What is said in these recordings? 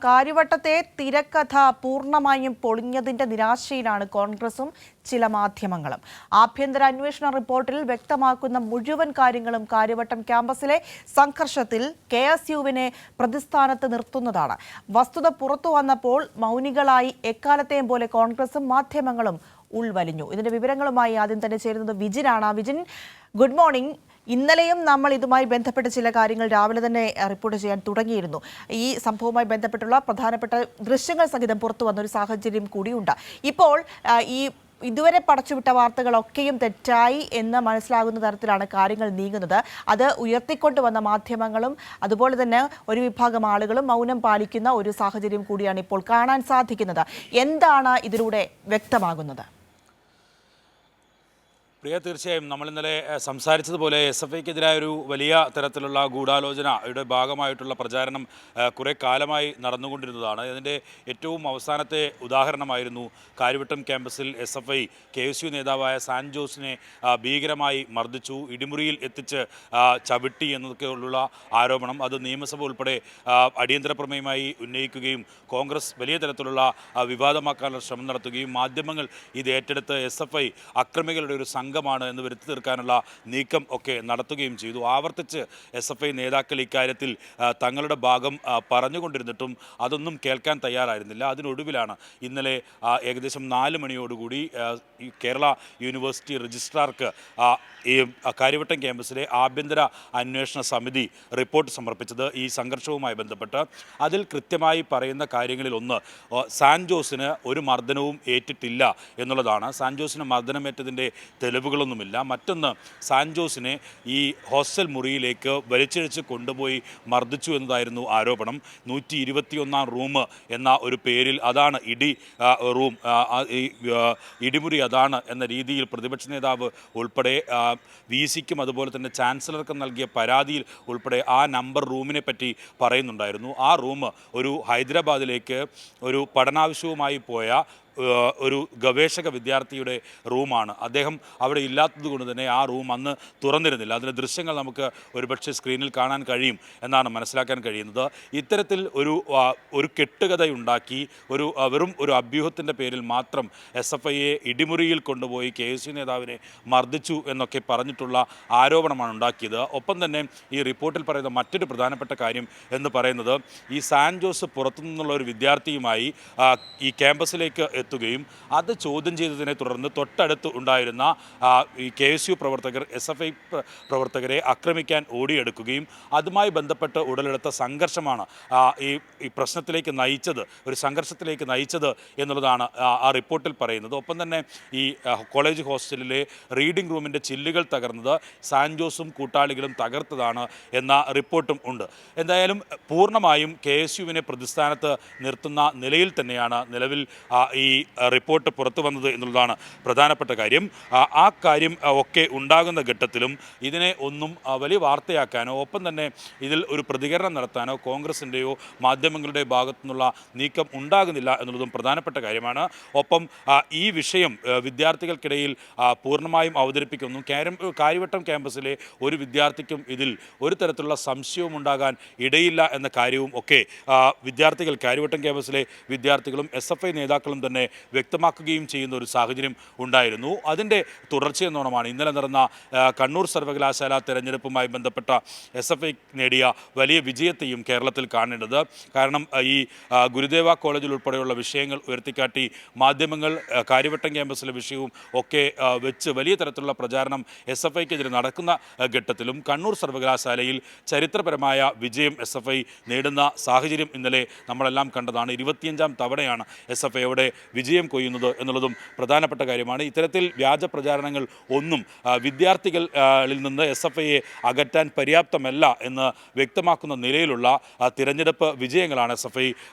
കാര്യവട്ടത്തെ തിരക്കഥ പൂർണ്ണമായും പൊളിഞ്ഞതിന്റെ നിരാശയിലാണ് കോൺഗ്രസും ചില മാധ്യമങ്ങളും. ആഭ്യന്തര അന്വേഷണ റിപ്പോർട്ടിൽ വ്യക്തമാക്കുന്ന മുഴുവൻ കാര്യങ്ങളും കാര്യവട്ടം ക്യാമ്പസിലെ സംഘർഷത്തിൽ KSUവിനെ പ്രതിസ്ഥാനത്ത് നിർത്തുന്നതാണ്. വസ്തുത പുറത്തു വന്നപ്പോൾ മൗനികളായി എക്കാലത്തെയും പോലെ കോൺഗ്രസും മാധ്യമങ്ങളും ഉൾവലിഞ്ഞു. ഇതിന്റെ വിവരങ്ങളുമായി ആദ്യം തന്നെ ചേരുന്നത് വിജിനാണ്. Vijin, good morning. ഇന്നലെയും നമ്മൾ ഇതുമായി ബന്ധപ്പെട്ട ചില കാര്യങ്ങൾ രാവിലെ തന്നെ റിപ്പോർട്ട് ചെയ്യാൻ തുടങ്ങിയിരുന്നു. ഈ സംഭവവുമായി ബന്ധപ്പെട്ടുള്ള പ്രധാനപ്പെട്ട ദൃശ്യങ്ങൾ സഹിതം പുറത്തു വന്നൊരു സാഹചര്യം കൂടിയുണ്ട്. ഇപ്പോൾ ഇതുവരെ പടച്ചുവിട്ട വാർത്തകളൊക്കെയും തെറ്റായി എന്ന് മനസ്സിലാകുന്ന തരത്തിലാണ് കാര്യങ്ങൾ നീങ്ങുന്നത്. അത് ഉയർത്തിക്കൊണ്ടുവന്ന മാധ്യമങ്ങളും അതുപോലെ തന്നെ ഒരു വിഭാഗം ആളുകളും മൗനം പാലിക്കുന്ന ഒരു സാഹചര്യം കൂടിയാണ് ഇപ്പോൾ കാണാൻ സാധിക്കുന്നത്. എന്താണ് ഇതിലൂടെ വ്യക്തമാകുന്നത്? പ്രിയ, തീർച്ചയായും നമ്മൾ ഇന്നലെ സംസാരിച്ചതുപോലെ SFIക്കെതിരായ ഒരു വലിയ തരത്തിലുള്ള ഗൂഢാലോചനയുടെ ഭാഗമായിട്ടുള്ള പ്രചാരണം കുറേ കാലമായി നടന്നുകൊണ്ടിരുന്നതാണ്. അതിൻ്റെ ഏറ്റവും അവസാനത്തെ ഉദാഹരണമായിരുന്നു കാര്യവട്ടം ക്യാമ്പസിൽ SFI KSU നേതാവായ സാൻ ജോസിനെ ഭീകരമായി മർദ്ദിച്ചു, ഇടിമുറിയിൽ എത്തിച്ച് ചവിട്ടി എന്നതൊക്കെയുള്ള ആരോപണം. അത് നിയമസഭ ഉൾപ്പെടെ അടിയന്തര പ്രമേയമായി ഉന്നയിക്കുകയും കോൺഗ്രസ് വലിയ തരത്തിലുള്ള വിവാദമാക്കാനുള്ള ശ്രമം നടത്തുകയും മാധ്യമങ്ങൾ ഇത് ഏറ്റെടുത്ത് SFI അക്രമികളുടെ ഒരു സംഘമാണ് എന്ന് വരുത്തി തീർക്കാനുള്ള നീക്കം ഒക്കെ നടത്തുകയും ചെയ്തു. ആവർത്തിച്ച് SFI നേതാക്കൾ ഇക്കാര്യത്തിൽ തങ്ങളുടെ ഭാഗം പറഞ്ഞുകൊണ്ടിരുന്നിട്ടും അതൊന്നും കേൾക്കാൻ തയ്യാറായിരുന്നില്ല. അതിനൊടുവിലാണ് ഇന്നലെ ഏകദേശം 4 മണിയോടുകൂടി കേരള യൂണിവേഴ്സിറ്റി രജിസ്ട്രാർക്ക് ഈ കാര്യവട്ടം ക്യാമ്പസിലെ ആഭ്യന്തര അന്വേഷണ സമിതി റിപ്പോർട്ട് സമർപ്പിച്ചത് ഈ സംഘർഷവുമായി ബന്ധപ്പെട്ട്. അതിൽ കൃത്യമായി പറയുന്ന കാര്യങ്ങളിൽ ഒന്ന്, സാൻ ജോസിന് ഒരു മർദ്ദനവും ഏറ്റിട്ടില്ല എന്നുള്ളതാണ്. സാൻ ജോസിന് മർദ്ദനമേറ്റതിൻ്റെ തെളിവുകളൊന്നുമില്ല. മറ്റൊന്ന്, സാൻ ജോസിനെ ഈ ഹോസ്റ്റൽ മുറിയിലേക്ക് വലിച്ചിഴച്ച് കൊണ്ടുപോയി മർദ്ദിച്ചു എന്നതായിരുന്നു ആരോപണം. 121 റൂം എന്ന ഒരു പേരിൽ അതാണ് റൂം, ഇടിമുറി അതാണ് എന്ന രീതിയിൽ പ്രതിപക്ഷ നേതാവ് ഉൾപ്പെടെ VCക്കും അതുപോലെ തന്നെ ചാൻസലർക്കും നൽകിയ പരാതിയിൽ ഉൾപ്പെടെ ആ നമ്പർ റൂമിനെ പറ്റി പറയുന്നുണ്ടായിരുന്നു. ആ റൂം ഒരു ഹൈദരാബാദിലേക്ക് ഒരു പഠനാവശ്യവുമായി പോയ ഒരു ഗവേഷക വിദ്യാർത്ഥിയുടെ റൂമാണ്. അദ്ദേഹം അവിടെ ഇല്ലാത്തത് കൊണ്ട് തന്നെ ആ റൂം അന്ന് തുറന്നിരുന്നില്ല. അതിൻ്റെ ദൃശ്യങ്ങൾ നമുക്ക് ഒരുപക്ഷെ സ്ക്രീനിൽ കാണാൻ കഴിയും എന്നാണ് മനസ്സിലാക്കാൻ കഴിയുന്നത്. ഇത്തരത്തിൽ ഒരു കെട്ടുകഥയുണ്ടാക്കി വെറും ഒരു അഭ്യൂഹത്തിൻ്റെ പേരിൽ മാത്രം SFIയെ ഇടിമുറിയിൽ കൊണ്ടുപോയി KSU നേതാവിനെ മർദ്ദിച്ചു എന്നൊക്കെ പറഞ്ഞിട്ടുള്ള ആരോപണമാണ് ഉണ്ടാക്കിയത്. ഒപ്പം തന്നെ ഈ റിപ്പോർട്ടിൽ പറയുന്ന മറ്റൊരു പ്രധാനപ്പെട്ട കാര്യം എന്ന് പറയുന്നത്, ഈ സാൻ ജോസ് പുറത്തുനിന്നുള്ള ഒരു വിദ്യാർത്ഥിയുമായി ഈ ക്യാമ്പസിലേക്ക് എത്തുകയും അത് ചോദ്യം ചെയ്തതിനെ തുടർന്ന് തൊട്ടടുത്ത് ഉണ്ടായിരുന്ന ഈ KSU പ്രവർത്തകർ SFI പ്രവർത്തകരെ ആക്രമിക്കാൻ ഓടിയെടുക്കുകയും അതുമായി ബന്ധപ്പെട്ട് ഉടലെടുത്ത സംഘർഷമാണ് ഈ പ്രശ്നത്തിലേക്ക് നയിച്ചത്, ഒരു സംഘർഷത്തിലേക്ക് നയിച്ചത് എന്നുള്ളതാണ് ആ റിപ്പോർട്ടിൽ പറയുന്നത്. ഒപ്പം തന്നെ ഈ കോളേജ് ഹോസ്റ്റലിലെ റീഡിംഗ് റൂമിൻ്റെ ചില്ലുകൾ തകർന്നത് സാൻ ജോസും കൂട്ടാളികളും തകർത്തതാണ് എന്ന റിപ്പോർട്ടും ഉണ്ട്. എന്തായാലും പൂർണ്ണമായും KSUവിനെ പ്രതിസ്ഥാനത്ത് നിർത്തുന്ന നിലയിൽ തന്നെയാണ് നിലവിൽ ഈ റിപ്പോർട്ട് പുറത്തു വന്നത് എന്നുള്ളതാണ് പ്രധാനപ്പെട്ട കാര്യം. ആ കാര്യം ഒക്കെ ഉണ്ടാകുന്ന ഘട്ടത്തിലും ഇതിനെ ഒന്നും വലിയ വാർത്തയാക്കാനോ ഒപ്പം തന്നെ ഇതിൽ ഒരു പ്രതികരണം നടത്താനോ കോൺഗ്രസിൻ്റെയോ മാധ്യമങ്ങളുടെ ഭാഗത്തു നിന്നുള്ള നീക്കം ഉണ്ടാകുന്നില്ല എന്നുള്ളതും പ്രധാനപ്പെട്ട കാര്യമാണ്. ഒപ്പം ഈ വിഷയം വിദ്യാർത്ഥികൾക്കിടയിൽ പൂർണ്ണമായും അവതരിപ്പിക്കുന്നു. കാര്യവട്ടം ക്യാമ്പസിലെ ഒരു വിദ്യാർത്ഥിക്കും ഇതിൽ ഒരു തരത്തിലുള്ള സംശയവും ഉണ്ടാകാൻ ഇടയില്ല എന്ന കാര്യവും ഒക്കെ വിദ്യാർത്ഥികൾ, കാര്യവട്ടം ക്യാമ്പസിലെ വിദ്യാർത്ഥികളും SFI നേതാക്കളും തന്നെ വ്യക്തമാക്കുകയും ചെയ്യുന്ന ഒരു സാഹചര്യം ഉണ്ടായിരുന്നു. അതിൻ്റെ തുടർച്ചയെന്നോണമാണ് ഇന്നലെ നടന്ന കണ്ണൂർ സർവകലാശാല തെരഞ്ഞെടുപ്പുമായി ബന്ധപ്പെട്ട SFI നേടിയ വലിയ വിജയത്തെയും കേരളത്തിൽ കാണേണ്ടത്. കാരണം ഈ ഗുരുദേവ കോളേജിൽ ഉൾപ്പെടെയുള്ള വിഷയങ്ങൾ ഉയർത്തിക്കാട്ടി മാധ്യമങ്ങൾ കാര്യവട്ടം ക്യാമ്പസിലെ വിഷയവും ഒക്കെ വെച്ച് വലിയ തരത്തിലുള്ള പ്രചാരണം SFIക്കെതിരെ നടക്കുന്ന ഘട്ടത്തിലും കണ്ണൂർ സർവകലാശാലയിൽ ചരിത്രപരമായ വിജയം SFI നേടുന്ന സാഹചര്യം ഇന്നലെ നമ്മളെല്ലാം കണ്ടതാണ്. 25ാം തവണയാണ് SFI അവിടെ വിജയം കൊയ്യുന്നത് എന്നുള്ളതും പ്രധാനപ്പെട്ട കാര്യമാണ്. ഇത്തരത്തിൽ വ്യാജ പ്രചാരണങ്ങൾ ഒന്നും വിദ്യാർത്ഥികളിൽ നിന്ന് SFIയെ അകറ്റാൻ പര്യാപ്തമല്ല എന്ന് വ്യക്തമാക്കുന്ന നിലയിലുള്ള തിരഞ്ഞെടുപ്പ് വിജയങ്ങളാണ് SFI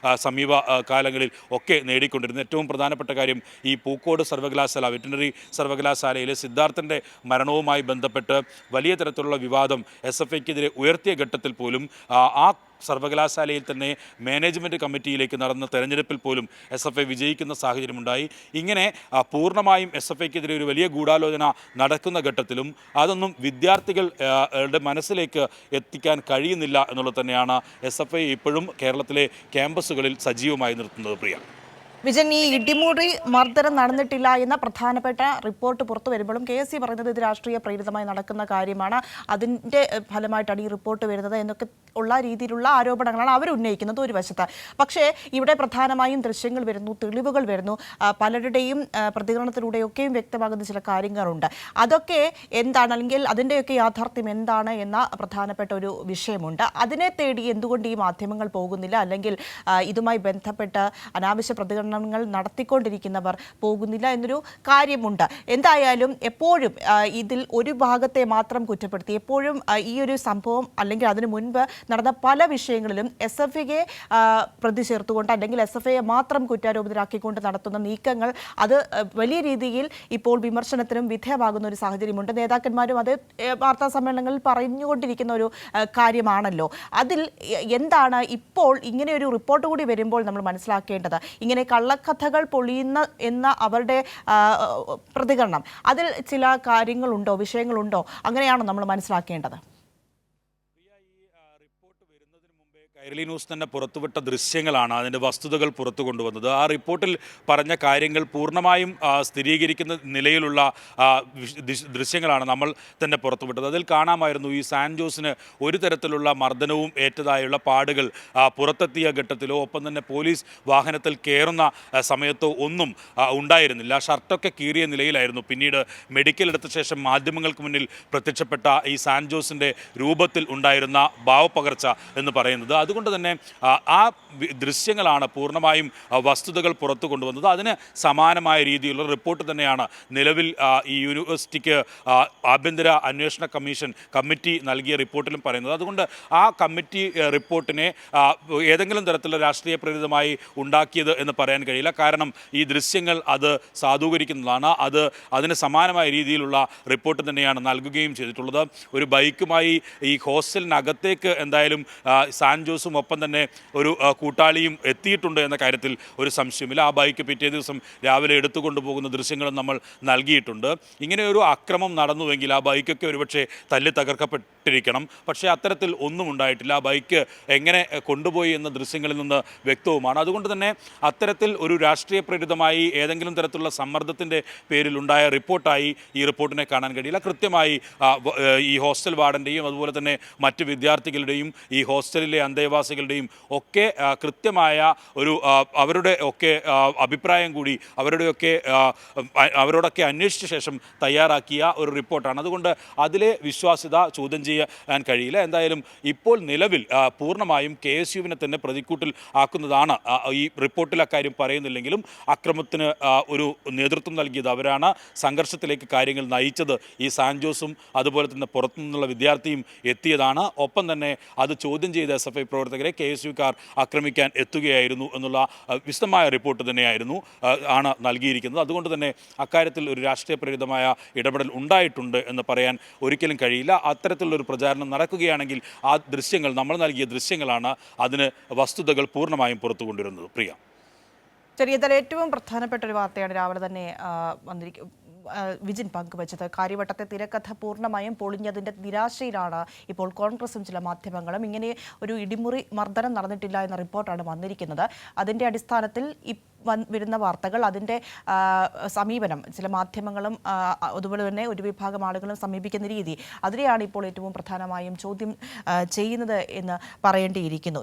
സമീപ കാലങ്ങളിൽ ഒക്കെ നേടിക്കൊണ്ടിരുന്നത്. ഏറ്റവും പ്രധാനപ്പെട്ട കാര്യം, ഈ പൂക്കോട് സർവകലാശാല, വെറ്റിനറി സർവകലാശാലയിലെ സിദ്ധാർത്ഥൻ്റെ മരണവുമായി ബന്ധപ്പെട്ട് വലിയ തരത്തിലുള്ള വിവാദം SFIക്കെതിരെ ഉയർത്തിയ ഘട്ടത്തിൽ പോലും ആ സർവകലാശാലയിൽ തന്നെ മാനേജ്മെൻറ്റ് കമ്മിറ്റിയിലേക്ക് നടന്ന തെരഞ്ഞെടുപ്പിൽ പോലും SFI വിജയിക്കുന്ന സാഹചര്യമുണ്ടായി. ഇങ്ങനെ പൂർണ്ണമായും SFIക്കെതിരെ ഒരു വലിയ ഗൂഢാലോചന നടക്കുന്ന ഘട്ടത്തിലും അതൊന്നും വിദ്യാർത്ഥികളുടെ മനസ്സിലേക്ക് എത്തിക്കാൻ കഴിയുന്നില്ല എന്നുള്ളത് തന്നെയാണ് SFI ഇപ്പോഴും കേരളത്തിലെ ക്യാമ്പസുകളിൽ സജീവമായി നിർത്തുന്നത്. പ്രിയ വിജൻ, ഈ ഇടിമുറി മർദ്ദനം നടന്നിട്ടില്ല എന്ന പ്രധാനപ്പെട്ട റിപ്പോർട്ട് പുറത്തു വരുമ്പോഴും KSC പറയുന്നത് ഇത് രാഷ്ട്രീയ പ്രേരിതമായി നടക്കുന്ന കാര്യമാണ്, അതിൻ്റെ ഫലമായിട്ടാണ് ഈ റിപ്പോർട്ട് വരുന്നത് എന്നൊക്കെ ഉള്ള രീതിയിലുള്ള ആരോപണങ്ങളാണ് അവർ ഉന്നയിക്കുന്നത് ഒരു വശത്ത്. പക്ഷേ ഇവിടെ പ്രധാനമായും ദൃശ്യങ്ങൾ വരുന്നു, തെളിവുകൾ വരുന്നു, പലരുടെയും പ്രതികരണത്തിലൂടെയൊക്കെയും വ്യക്തമാകുന്ന ചില കാര്യങ്ങളുണ്ട്. അതൊക്കെ എന്താണ്, അല്ലെങ്കിൽ അതിൻ്റെയൊക്കെ യാഥാർത്ഥ്യം എന്താണ് എന്ന പ്രധാനപ്പെട്ട ഒരു വിഷയമുണ്ട്. അതിനെ തേടി എന്തുകൊണ്ട് ഈ മാധ്യമങ്ങൾ പോകുന്നില്ല, അല്ലെങ്കിൽ ഇതുമായി ബന്ധപ്പെട്ട് അനാവശ്യ പ്രതികരണങ്ങൾ നടത്തിക്കൊണ്ടിരിക്കുന്നവർ പോകുന്നില്ല എന്നൊരു കാര്യമുണ്ട്. എന്തായാലും എപ്പോഴും ഇതിൽ ഒരു ഭാഗത്തെ മാത്രം കുറ്റപ്പെടുത്തി, എപ്പോഴും ഈ ഒരു സംഭവം അല്ലെങ്കിൽ അതിനു മുൻപ് നടന്ന പല വിഷയങ്ങളിലും SFIയെ പ്രതി ചേർത്തുകൊണ്ട് അല്ലെങ്കിൽ SFIയെ മാത്രം കുറ്റാരോപിതരാക്കിക്കൊണ്ട് നടത്തുന്ന നീക്കങ്ങൾ അത് വലിയ രീതിയിൽ ഇപ്പോൾ വിമർശനത്തിനും വിധേയമാകുന്ന ഒരു സാഹചര്യമുണ്ട്. നേതാക്കന്മാരും അത് വാർത്താ സമ്മേളനങ്ങളിൽ പറഞ്ഞുകൊണ്ടിരിക്കുന്ന ഒരു കാര്യമാണല്ലോ. അതിൽ എന്താണ് ഇപ്പോൾ ഇങ്ങനെ ഒരു റിപ്പോർട്ട് കൂടി വരുമ്പോൾ നമ്മൾ മനസ്സിലാക്കേണ്ടത്? ഇങ്ങനെ കള്ളക്കഥകൾ പൊളിയുന്ന എന്ന അവരുടെ പ്രതികരണം, അതിൽ ചില കാര്യങ്ങളുണ്ടോ, വിഷയങ്ങളുണ്ടോ? അങ്ങനെയാണോ നമ്മൾ മനസ്സിലാക്കേണ്ടത്? കൈരളി ന്യൂസ് തന്നെ പുറത്തുവിട്ട ദൃശ്യങ്ങളാണ് അതിൻ്റെ വസ്തുതകൾ പുറത്തു കൊണ്ടുവന്നത്. ആ റിപ്പോർട്ടിൽ പറഞ്ഞ കാര്യങ്ങൾ പൂർണ്ണമായും സ്ഥിരീകരിക്കുന്ന നിലയിലുള്ള ദൃശ്യങ്ങളാണ് നമ്മൾ തന്നെ പുറത്തുവിട്ടത്. അതിൽ കാണാമായിരുന്നു ഈ സാൻ ജോസിന് ഒരു തരത്തിലുള്ള മർദ്ദനവും ഏറ്റതായുള്ള പാടുകൾ പുറത്തെത്തിയ ഘട്ടത്തിലോ ഒപ്പം തന്നെ പോലീസ് വാഹനത്തിൽ കയറുന്ന സമയത്തോ ഒന്നും ഉണ്ടായിരുന്നില്ല. ഷർട്ടൊക്കെ കീറിയ നിലയിലായിരുന്നു. പിന്നീട് മെഡിക്കൽ എടുത്ത ശേഷം മാധ്യമങ്ങൾക്ക് മുന്നിൽ പ്രത്യക്ഷപ്പെട്ട ഈ സാൻ ജോസിൻ്റെ രൂപത്തിൽ ഉണ്ടായിരുന്ന ഭാവപ്പകർച്ച എന്ന് പറയുന്നത്. അതുകൊണ്ട് തന്നെ ആ ദൃശ്യങ്ങളാണ് പൂർണ്ണമായും വസ്തുതകൾ പുറത്തു കൊണ്ടുവന്നത്. അതിന് സമാനമായ രീതിയിലുള്ള റിപ്പോർട്ട് തന്നെയാണ് നിലവിൽ ഈ യൂണിവേഴ്സിറ്റിക്ക് ആഭ്യന്തര അന്വേഷണ കമ്മിറ്റി നൽകിയ റിപ്പോർട്ടിലും പറയുന്നത്. അതുകൊണ്ട് ആ കമ്മിറ്റി റിപ്പോർട്ടിനെ ഏതെങ്കിലും തരത്തിലുള്ള രാഷ്ട്രീയ പ്രേരിതമായി ഉണ്ടാക്കിയത് എന്ന് പറയാൻ കഴിയില്ല. കാരണം ഈ ദൃശ്യങ്ങൾ അത് സാധൂകരിക്കുന്നതാണ്. അതിന് സമാനമായ രീതിയിലുള്ള റിപ്പോർട്ട് തന്നെയാണ് നൽകുകയും ചെയ്തിട്ടുള്ളത്. ഒരു ബൈക്കുമായി ഈ ഹോസ്റ്റലിനകത്തേക്ക് എന്തായാലും സാൻ ജോസും ഒപ്പം തന്നെ ഒരു കൂട്ടാളിയും എത്തിയിട്ടുണ്ട് എന്ന കാര്യത്തിൽ ഒരു സംശയമില്ല. ആ ബൈക്ക് പിറ്റേ ദിവസം രാവിലെ എടുത്തുകൊണ്ടുപോകുന്ന ദൃശ്യങ്ങളും നമ്മൾ നൽകിയിട്ടുണ്ട്. ഇങ്ങനെ ഒരു അക്രമം നടന്നുവെങ്കിൽ ആ ബൈക്കൊക്കെ ഒരുപക്ഷെ തല്ലി തകർക്കപ്പെട്ടിരിക്കണം. പക്ഷേ അത്തരത്തിൽ ഒന്നും ഉണ്ടായിട്ടില്ല. ആ ബൈക്ക് എങ്ങനെ കൊണ്ടുപോയി എന്ന ദൃശ്യങ്ങളിൽ നിന്ന് വ്യക്തവുമാണ്. അതുകൊണ്ട് തന്നെ അത്തരത്തിൽ ഒരു രാഷ്ട്രീയ പ്രേരിതമായി ഏതെങ്കിലും തരത്തിലുള്ള സമ്മർദ്ദത്തിൻ്റെ പേരിലുണ്ടായ റിപ്പോർട്ടായി ഈ റിപ്പോർട്ടിനെ കാണാൻ കഴിയില്ല. കൃത്യമായി ഈ ഹോസ്റ്റൽ വാർഡൻ്റെയും അതുപോലെ തന്നെ മറ്റ് വിദ്യാർത്ഥികളുടെയും ഈ ഹോസ്റ്റലിലെ അന്തേവാസികളുടെയും ഒക്കെ കൃത്യമായ ഒരു അവരുടെ ഒക്കെ അഭിപ്രായം കൂടി അവരോടൊക്കെ അന്വേഷിച്ച ശേഷം തയ്യാറാക്കിയ ഒരു റിപ്പോർട്ടാണ്. അതുകൊണ്ട് അതിലെ വിശ്വാസ്യത ചോദ്യം ചെയ്യാൻ കഴിയില്ല. എന്തായാലും ഇപ്പോൾ നിലവിൽ പൂർണ്ണമായും KSUവിനെ തന്നെ പ്രതിക്കൂട്ടിൽ ആക്കുന്നതാണ്. ഈ റിപ്പോർട്ടിൽ അക്കാര്യം പറയുന്നില്ലെങ്കിലും അക്രമത്തിന് ഒരു നേതൃത്വം നൽകിയത് അവരാണ്. സംഘർഷത്തിലേക്ക് കാര്യങ്ങൾ നയിച്ചത് ഈ സാൻ ജോസും അതുപോലെ തന്നെ പുറത്തുനിന്നുള്ള വിദ്യാർത്ഥിയും എത്തിയതാണ്. ഒപ്പം തന്നെ അത് ചോദ്യം ചെയ്ത SFI പ്രവർത്തകരെ KSUക്കാർ ആക്രമിക്കാൻ എത്തുകയായിരുന്നു എന്നുള്ള വിശദമായ റിപ്പോർട്ട് തന്നെയായിരുന്നു ആണ് നൽകിയിരിക്കുന്നത്. അതുകൊണ്ട് തന്നെ അക്കാര്യത്തിൽ ഒരു രാഷ്ട്രീയ പ്രേരിതമായ ഇടപെടൽ ഉണ്ടായിട്ടുണ്ട് എന്ന് പറയാൻ ഒരിക്കലും കഴിയില്ല. അത്തരത്തിലുള്ളൊരു പ്രചാരണം നടക്കുകയാണെങ്കിൽ ആ ദൃശ്യങ്ങൾ, നമ്മൾ നൽകിയ ദൃശ്യങ്ങളാണ് അതിന് വസ്തുതകൾ പൂർണ്ണമായും പുറത്തു കൊണ്ടുവരുന്നത്. പ്രിയ, ചെറിയതല ഏറ്റവും പ്രധാനപ്പെട്ട ഒരു വാർത്തയാണ് രാവിലെ തന്നെ വിജിൻ പങ്കുവച്ചത്. കാര്യവട്ടത്തെ തിരക്കഥ പൂർണ്ണമായും പൊളിഞ്ഞതിൻ്റെ നിരാശയിലാണ് ഇപ്പോൾ കോൺഗ്രസും ചില മാധ്യമങ്ങളും. ഇങ്ങനെ ഒരു ഇടിമുറി മർദ്ദനം നടന്നിട്ടില്ല എന്ന റിപ്പോർട്ടാണ് വന്നിരിക്കുന്നത്. അതിൻ്റെ അടിസ്ഥാനത്തിൽ വരുന്ന വാർത്തകൾ, അതിൻ്റെ സമീപനം, ചില മാധ്യമങ്ങളും അതുപോലെ തന്നെ ഒരു വിഭാഗം ആളുകളും സമീപിക്കുന്ന രീതി, അതിനെയാണ് ഇപ്പോൾ ഏറ്റവും പ്രധാനമായും ചോദ്യം ചെയ്യുന്നത് എന്ന് പറയേണ്ടിയിരിക്കുന്നു.